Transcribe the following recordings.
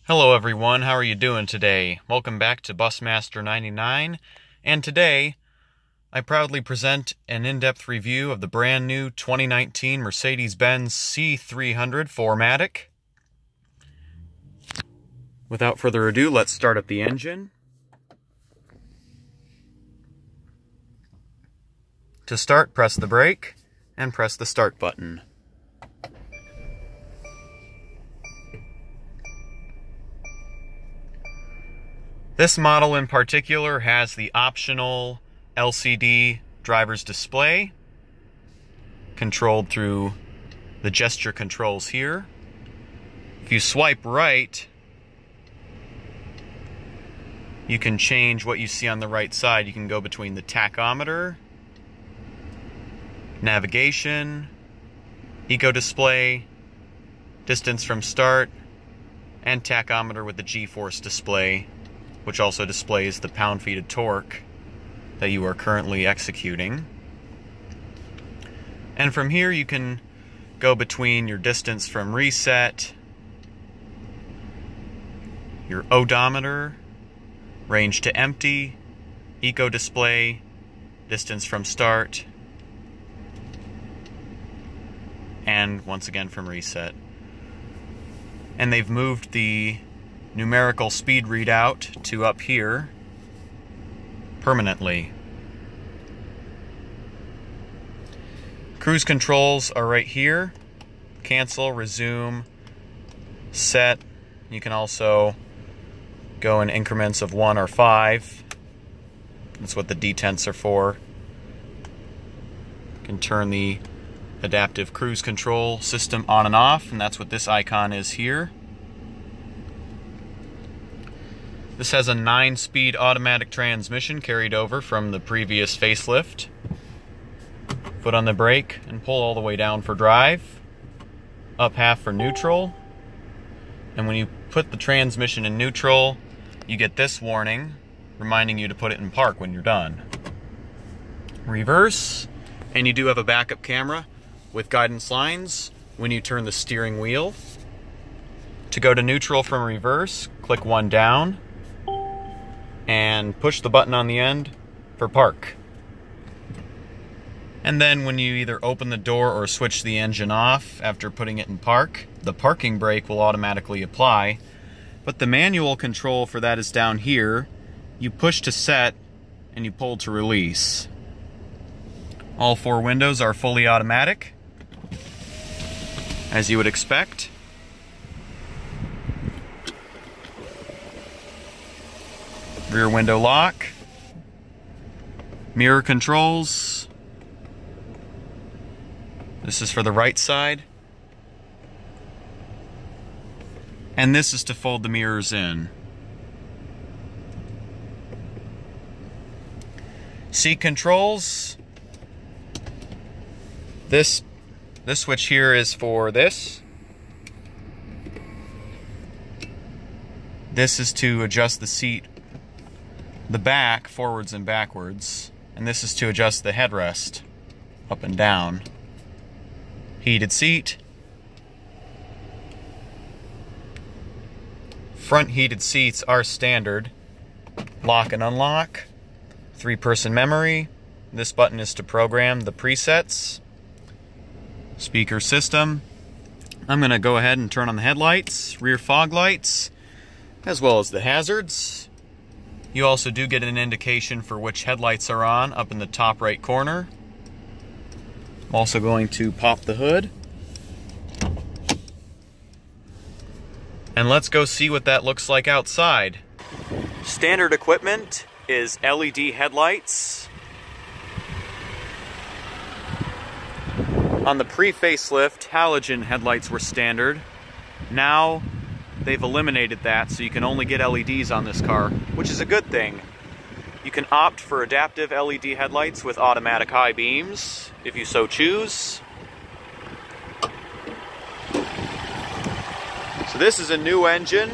Hello everyone, how are you doing today? Welcome back to Busmaster99, and today I proudly present an in-depth review of the brand new 2019 Mercedes-Benz C300 4MATIC. Without further ado, let's start up the engine. To start, press the brake and press the start button. This model in particular has the optional LCD driver's display, controlled through the gesture controls here. If you swipe right, you can change what you see on the right side. You can go between the tachometer, navigation, eco display, distance from start, and tachometer with the G-force display, which also displays the pound-feet of torque that you are currently executing. And from here you can go between your distance from reset, your odometer, range to empty, eco display, distance from start, and once again from reset. And they've moved the numerical speed readout to up here permanently. Cruise controls are right here. Cancel, resume, set. You can also go in increments of 1 or 5. That's what the detents are for. You can turn the adaptive cruise control system on and off, and that's what this icon is here. This has a 9-speed automatic transmission carried over from the previous facelift. Foot on the brake and pull all the way down for drive. Up half for neutral. And when you put the transmission in neutral, you get this warning reminding you to put it in park when you're done. Reverse, and you do have a backup camera with guidance lines when you turn the steering wheel. To go to neutral from reverse, click 1 down and push the button on the end for park. And then when you either open the door or switch the engine off after putting it in park, the parking brake will automatically apply. But the manual control for that is down here. You push to set and you pull to release. All 4 windows are fully automatic, as you would expect. Rear window lock, mirror controls. This is for the right side. And this is to fold the mirrors in. Seat controls. This switch here is for this. This is to adjust the seat, the back, forwards and backwards, and this is to adjust the headrest up and down. Heated seat. Front heated seats are standard. Lock and unlock. 3-person memory. This button is to program the presets. Speaker system. I'm going to go ahead and turn on the headlights, rear fog lights, as well as the hazards. You also do get an indication for which headlights are on up in the top right corner. I'm also going to pop the hood. And let's go see what that looks like outside. Standard equipment is LED headlights. On the pre-facelift, halogen headlights were standard. Now they've eliminated that, so you can only get LEDs on this car, which is a good thing. You can opt for adaptive LED headlights with automatic high beams, if you so choose. So this is a new engine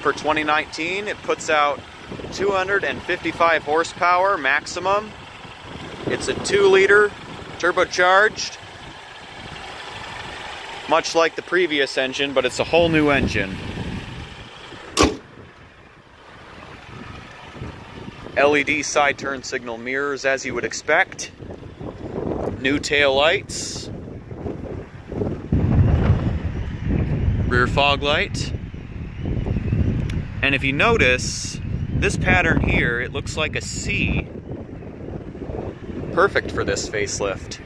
for 2019. It puts out 255 horsepower maximum. It's a 2-liter turbocharged, much like the previous engine, but it's a whole new engine. LED side turn signal mirrors as you would expect. New tail lights. Rear fog light. And if you notice, this pattern here, it looks like a C. Perfect for this facelift.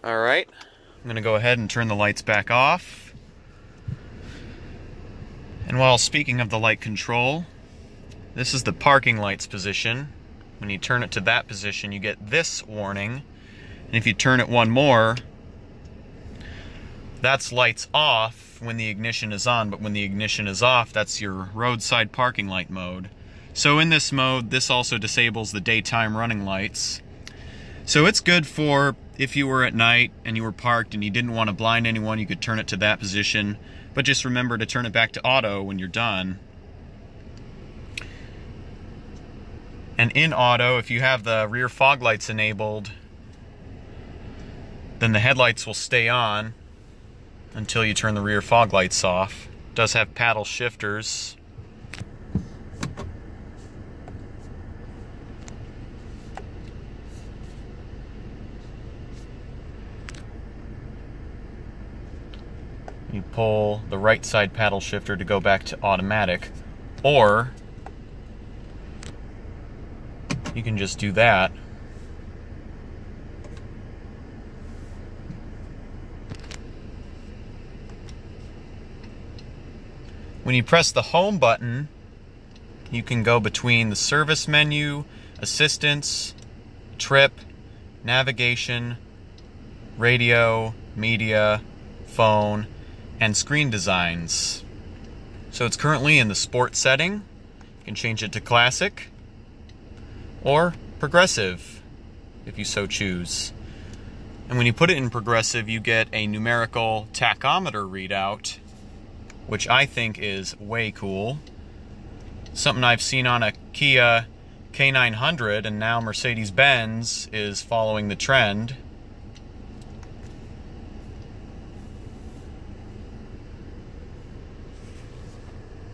Alright, I'm going to go ahead and turn the lights back off. And while speaking of the light control, this is the parking lights position. When you turn it to that position, you get this warning. And if you turn it one more, that's lights off when the ignition is on, but when the ignition is off, that's your roadside parking light mode. So in this mode, this also disables the daytime running lights. So it's good for if you were at night and you were parked and you didn't want to blind anyone, you could turn it to that position. But just remember to turn it back to auto when you're done. And in auto, if you have the rear fog lights enabled, then the headlights will stay on until you turn the rear fog lights off. It does have paddle shifters. You pull the right side paddle shifter to go back to automatic, or you can just do that. When you press the home button, you can go between the service menu, assistance, trip, navigation, radio, media, phone, and screen designs. So it's currently in the sport setting. You can change it to classic or progressive if you so choose. And when you put it in progressive, you get a numerical tachometer readout, which I think is way cool. Something I've seen on a Kia K900, and now Mercedes-Benz is following the trend.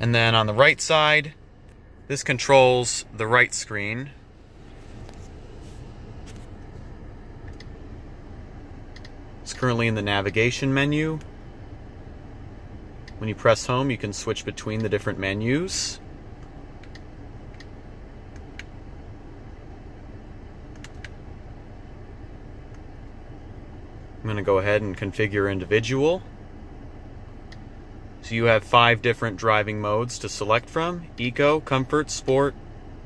And then on the right side, this controls the right screen. It's currently in the navigation menu. When you press home, you can switch between the different menus. I'm going to go ahead and configure individual. So you have 5 different driving modes to select from: Eco, Comfort, Sport,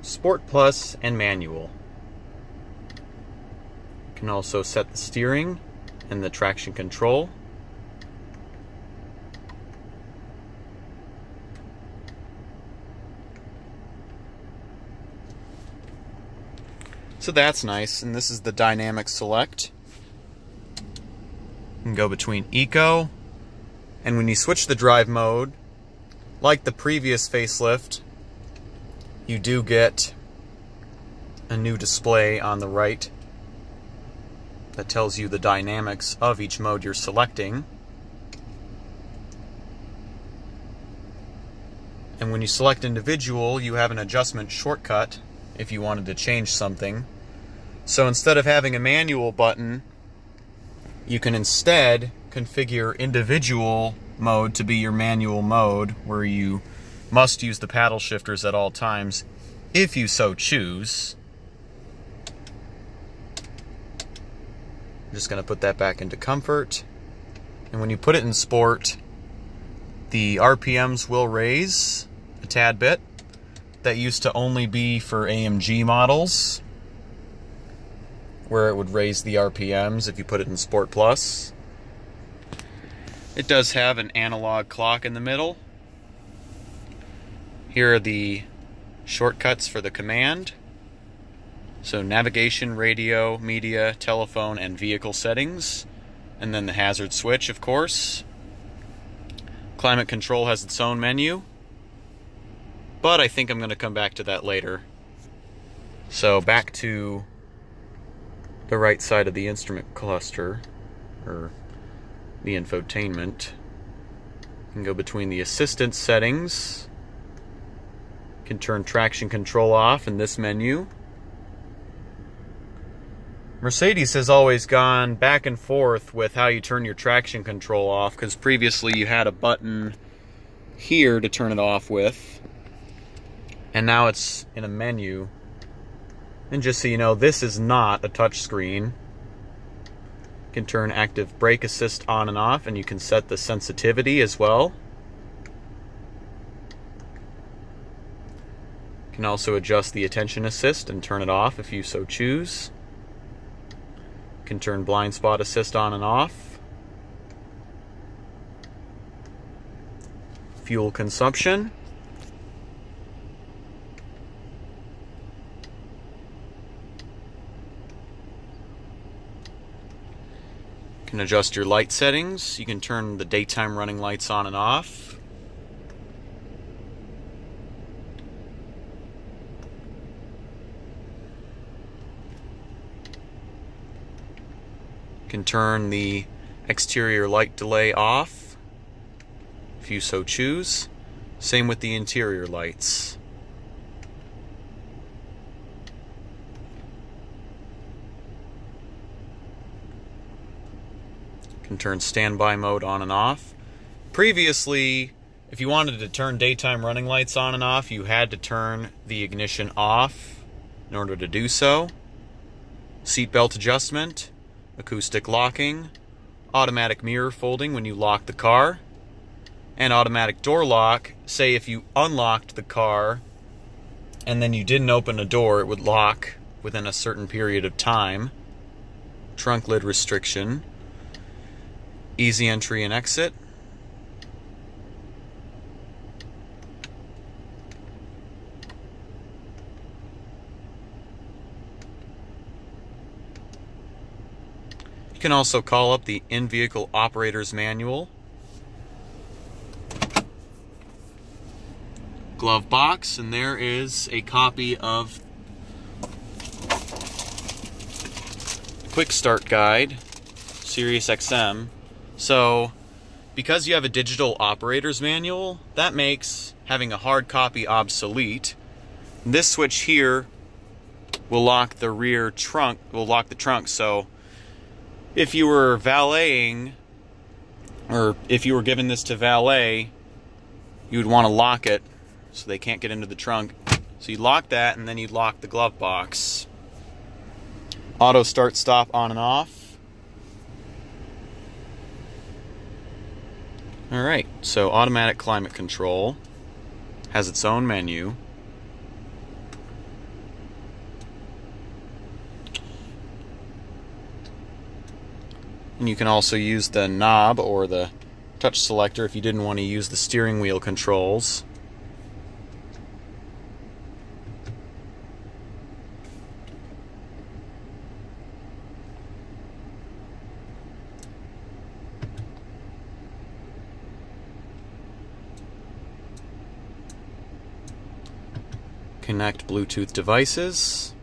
Sport Plus, and Manual. You can also set the steering and the traction control. So that's nice, and this is the dynamic select. You can go between Eco, and when you switch the drive mode, like the previous facelift, you do get a new display on the right that tells you the dynamics of each mode you're selecting. And when you select individual, you have an adjustment shortcut if you wanted to change something. So instead of having a manual button, you can instead configure individual mode to be your manual mode, where you must use the paddle shifters at all times if you so choose. I'm just going to put that back into comfort. And when you put it in sport, the RPMs will raise a tad bit. That used to only be for AMG models, where it would raise the RPMs if you put it in Sport Plus. It does have an analog clock in the middle. Here are the shortcuts for the command. So navigation, radio, media, telephone, and vehicle settings. And then the hazard switch, of course. Climate control has its own menu, but I think I'm going to come back to that later. So back to the right side of the instrument cluster, or the infotainment. can go between the assistance settings. You can turn traction control off in this menu. Mercedes has always gone back and forth with how you turn your traction control off, because previously you had a button here to turn it off with, and now it's in a menu. And just so you know, this is not a touch screen. You can turn active brake assist on and off, and you can set the sensitivity as well. You can also adjust the attention assist and turn it off if you so choose. You can turn blind spot assist on and off. Fuel consumption. You can adjust your light settings. You can turn the daytime running lights on and off. You can turn the exterior light delay off if you so choose. Same with the interior lights. You can turn standby mode on and off. Previously, if you wanted to turn daytime running lights on and off, you had to turn the ignition off in order to do so. Seatbelt adjustment, acoustic locking, automatic mirror folding when you lock the car, and automatic door lock. Say if you unlocked the car and then you didn't open a door, it would lock within a certain period of time. Trunk lid restriction, easy entry and exit. You can also call up the in-vehicle operator's manual. Glove box, and there is a copy of the Quick Start Guide, Sirius XM. So, because you have a digital operator's manual, that makes having a hard copy obsolete. This switch here will lock the rear trunk, so if you were valeting, or if you were giving this to valet, you would want to lock it so they can't get into the trunk. So you lock that, and then you lock the glove box. Auto start stop on and off. Alright, so automatic climate control has its own menu. And you can also use the knob or the touch selector if you didn't want to use the steering wheel controls. Connect Bluetooth devices.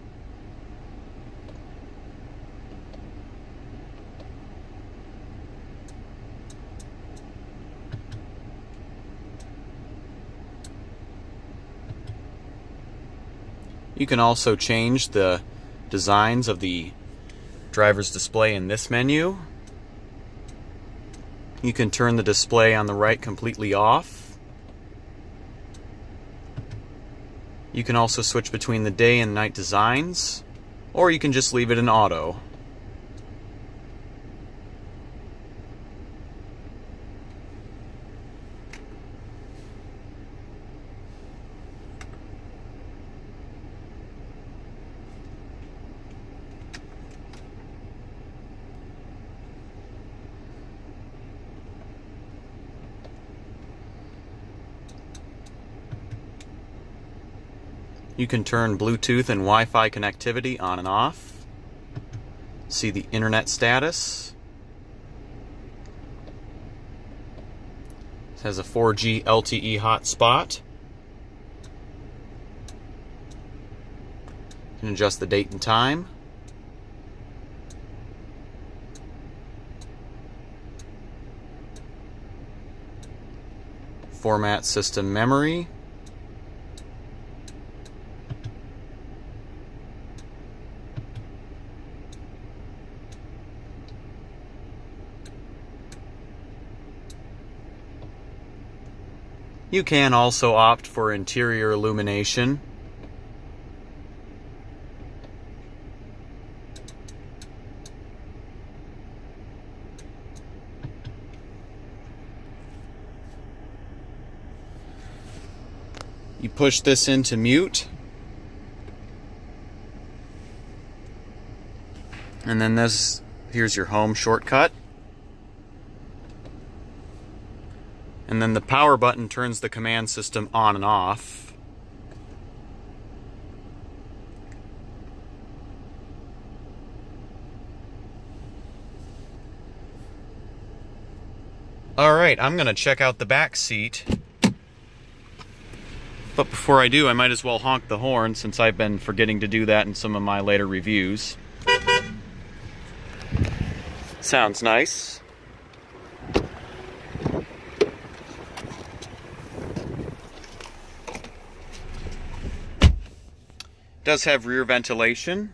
You can also change the designs of the driver's display in this menu. You can turn the display on the right completely off. You can also switch between the day and night designs, or you can just leave it in auto. You can turn Bluetooth and Wi-Fi connectivity on and off. See the internet status. It has a 4G LTE hotspot. You can adjust the date and time. format system memory. You can also opt for interior illumination. You push this into mute. And then here's your home shortcut. And then the power button turns the command system on and off. Alright, I'm going to check out the back seat. But before I do, I might as well honk the horn since I've been forgetting to do that in some of my later reviews. Sounds nice. Does have rear ventilation,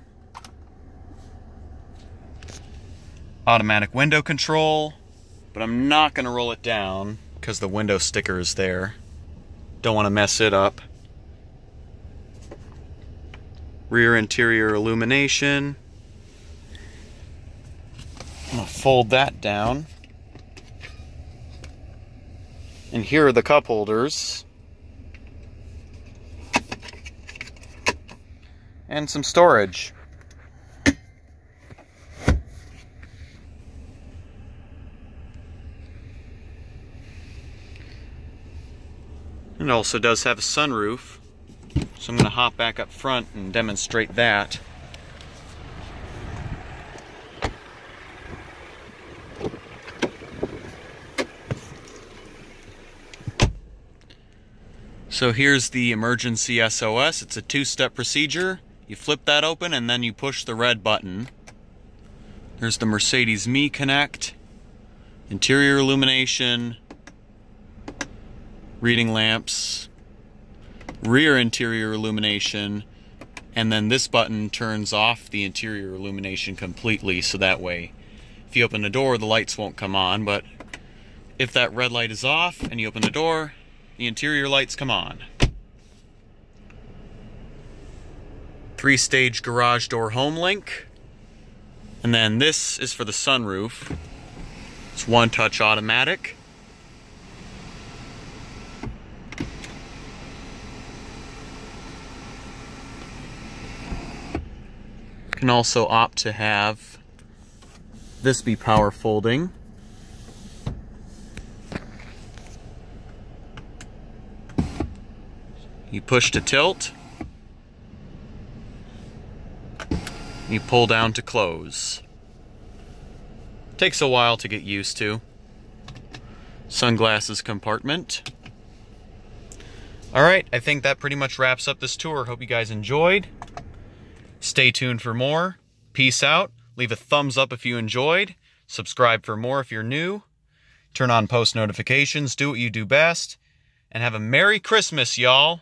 automatic window control, but I'm not going to roll it down because the window sticker is there. Don't want to mess it up. Rear interior illumination. I'm going to fold that down. And here are the cup holders. And some storage. It also does have a sunroof, so I'm going to hop back up front and demonstrate that. So here's the emergency SOS. It's a two-step procedure. You flip that open and then you push the red button. There's the Mercedes Me Connect, interior illumination, reading lamps, rear interior illumination, and then this button turns off the interior illumination completely, so that way if you open the door the lights won't come on, but if that red light is off and you open the door, the interior lights come on. 3-stage garage door home link, and then this is for the sunroof. It's one-touch automatic. You can also opt to have this be power folding. You push to tilt. You pull down to close. Takes a while to get used to. Sunglasses compartment. Alright, I think that pretty much wraps up this tour. Hope you guys enjoyed. Stay tuned for more. Peace out. Leave a thumbs up if you enjoyed. Subscribe for more if you're new. Turn on post notifications. Do what you do best. And have a Merry Christmas, y'all.